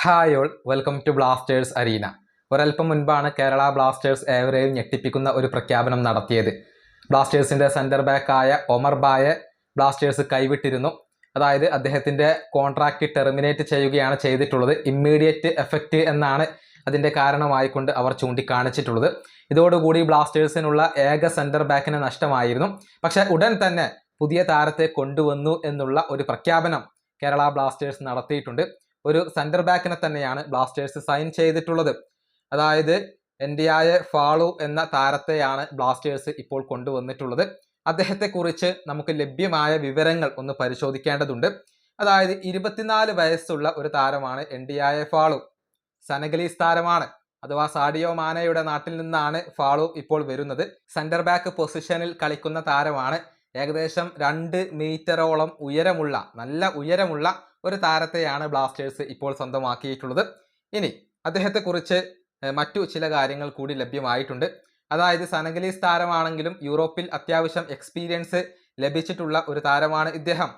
Hi all, welcome to Blasters arena. ഒരൽപ്പം മുൻപാണ് Kerala Blasters ഏവരെയും ഞെട്ടിപ്പിക്കുന്ന ഒരു പ്രഖ്യാപനം നടത്തിയത്. ബ്ലാസ്റ്റേഴ്സിൻ്റെ സെൻറ്റർ ബാക്കായ ഒമർ ബായെ ബ്ലാസ്റ്റേഴ്സ് കൈവിട്ടിരുന്നു. അതായത് അദ്ദേഹത്തിൻ്റെ കോൺട്രാക്റ്റ് ടെർമിനേറ്റ് ചെയ്യുകയാണ് ചെയ്തിട്ടുള്ളത്. ഇമ്മീഡിയറ്റ് എഫക്റ്റ് എന്നാണ് അതിൻ്റെ കാരണമായിക്കൊണ്ട് അവർ ചൂണ്ടിക്കാണിച്ചിട്ടുള്ളത്. ഇതോടുകൂടി ബ്ലാസ്റ്റേഴ്സിനുള്ള ഏക സെൻറ്റർ ബാക്കിനെ നഷ്ടമായിരുന്നു. പക്ഷേ ഉടൻ തന്നെ പുതിയ താരത്തെ കൊണ്ടുവന്നു എന്നുള്ള ഒരു പ്രഖ്യാപനം കേരള ബ്ലാസ്റ്റേഴ്സ് നടത്തിയിട്ടുണ്ട്. ഒരു സെൻറ്റർ ബാക്കിനെ തന്നെയാണ് ബ്ലാസ്റ്റേഴ്സ് സൈൻ ചെയ്തിട്ടുള്ളത്. അതായത് എൻഡിയായ ഫാളു എന്ന താരത്തെയാണ് ബ്ലാസ്റ്റേഴ്സ് ഇപ്പോൾ കൊണ്ടുവന്നിട്ടുള്ളത്. അദ്ദേഹത്തെക്കുറിച്ച് നമുക്ക് ലഭ്യമായ വിവരങ്ങൾ ഒന്ന് പരിശോധിക്കേണ്ടതുണ്ട്. അതായത് 24 വയസ്സുള്ള ഒരു താരമാണ് എൻഡിയായ ഫാളു. സെനഗലീസ് താരമാണ്, അഥവാ സാഡിയോ മാനയുടെ നാട്ടിൽ നിന്നാണ് ഫാളു ഇപ്പോൾ വരുന്നത്. സെൻറ്റർ ബാക്ക് പൊസിഷനിൽ കളിക്കുന്ന താരമാണ്. ഏകദേശം 2 മീറ്ററോളം ഉയരമുള്ള, നല്ല ഉയരമുള്ള ഒരു താരത്തെയാണ് ബ്ലാസ്റ്റേഴ്സ് ഇപ്പോൾ സ്വന്തമാക്കിയിട്ടുള്ളത്. ഇനി അദ്ദേഹത്തെക്കുറിച്ച് മറ്റു ചില കാര്യങ്ങൾ കൂടി ലഭ്യമായിട്ടുണ്ട്. അതായത് സെനഗലീസ് താരമാണെങ്കിലും യൂറോപ്പിൽ അത്യാവശ്യം എക്സ്പീരിയൻസ് ലഭിച്ചിട്ടുള്ള ഒരു താരമാണ് ഇദ്ദേഹം.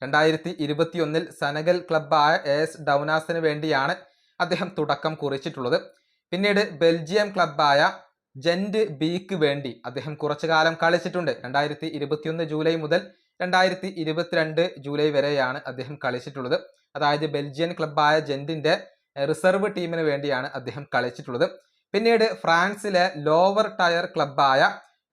2021 സെനഗൽ ക്ലബ്ബായ AS ഡൗനാസിന് വേണ്ടിയാണ് അദ്ദേഹം തുടക്കം കുറിച്ചിട്ടുള്ളത്. പിന്നീട് ബെൽജിയം ക്ലബ്ബായ ജെന്റ് ബീക്ക് വേണ്ടി അദ്ദേഹം കുറച്ചു കാലം കളിച്ചിട്ടുണ്ട്. 2021 ജൂലൈ മുതൽ 2022 ജൂലൈ വരെയാണ് അദ്ദേഹം കളിച്ചിട്ടുള്ളത്. അതായത് ബെൽജിയൻ ക്ലബ്ബായ ജെന്റിന്റെ റിസർവ് ടീമിന് വേണ്ടിയാണ് അദ്ദേഹം കളിച്ചിട്ടുള്ളത്. പിന്നീട് ഫ്രാൻസിലെ ലോവർ ടയർ ക്ലബ്ബായ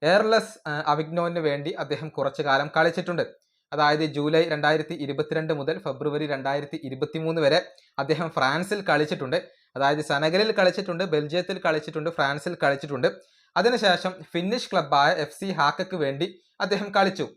എയർലെസ് അവിഗ്നോന് വേണ്ടി അദ്ദേഹം കുറച്ചു കാലം കളിച്ചിട്ടുണ്ട്. അതായത് ജൂലൈ 2022 മുതൽ ഫെബ്രുവരി 2023 വരെ അദ്ദേഹം ഫ്രാൻസിൽ കളിച്ചിട്ടുണ്ട്. അതായത് സെനഗലിൽ കളിച്ചിട്ടുണ്ട്, ബെൽജിയത്തിൽ കളിച്ചിട്ടുണ്ട്, ഫ്രാൻസിൽ കളിച്ചിട്ടുണ്ട്. അതിനുശേഷം ഫിന്നിഷ് ക്ലബ്ബായ FC ഹാക്കക്ക് വേണ്ടി അദ്ദേഹം കളിച്ചു.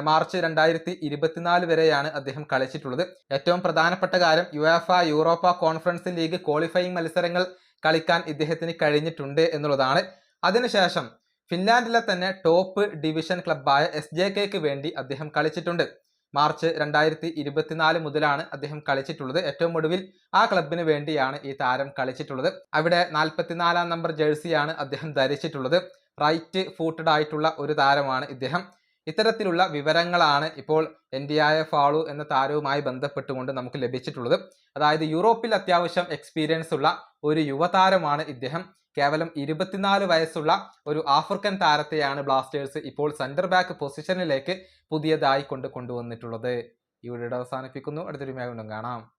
മാർച്ച് 2024 വരെയാണ് അദ്ദേഹം കളിച്ചിട്ടുള്ളത്. ഏറ്റവും പ്രധാനപ്പെട്ട കാര്യം, UEFA Europa conference league qualifying മത്സരങ്ങൾ കളിക്കാൻ ഇദ്ദേഹത്തിന് കഴിഞ്ഞിട്ടുണ്ട് എന്നുള്ളതാണ്. അതിനുശേഷം ഫിൻലാൻഡിലെ തന്നെ ടോപ്പ് ഡിവിഷൻ ക്ലബ്ബായ SJKക്ക് വേണ്ടി അദ്ദേഹം കളിച്ചിട്ടുണ്ട്. മാർച്ച് 2024 മുതലാണ് അദ്ദേഹം കളിച്ചിട്ടുള്ളത്. ഏറ്റവും ഒടുവിൽ ആ ക്ലബിന് വേണ്ടിയാണ് ഈ താരം കളിച്ചിട്ടുള്ളത്. അവിടെ 44-ാം നമ്പർ ജേഴ്സിയാണ് അദ്ദേഹം ധരിച്ചിട്ടുള്ളത്. റൈറ്റ് ഫൂട്ടഡ് ആയിട്ടുള്ള ഒരു താരമാണ് ഇദ്ദേഹം. ഇത്തരത്തിലുള്ള വിവരങ്ങളാണ് ഇപ്പോൾ എൻഡിയായ ഫാളു എന്ന താരവുമായി ബന്ധപ്പെട്ടുകൊണ്ട് നമുക്ക് ലഭിച്ചിട്ടുള്ളത്. അതായത് യൂറോപ്പിൽ അത്യാവശ്യം എക്സ്പീരിയൻസ് ഉള്ള ഒരു യുവതാരമാണ് ഇദ്ദേഹം. കേവലം 24 വയസ്സുള്ള ഒരു ആഫ്രിക്കൻ താരത്തെയാണ് ബ്ലാസ്റ്റേഴ്സ് ഇപ്പോൾ സെൻറ്റർ ബാക്ക് പൊസിഷനിലേക്ക് പുതിയതായി കൊണ്ടുവന്നിട്ടുള്ളത്. ഈ വീഡിയോ അവസാനിപ്പിക്കുന്നു. അടുത്തൊരു വീഡിയോ കാണാം.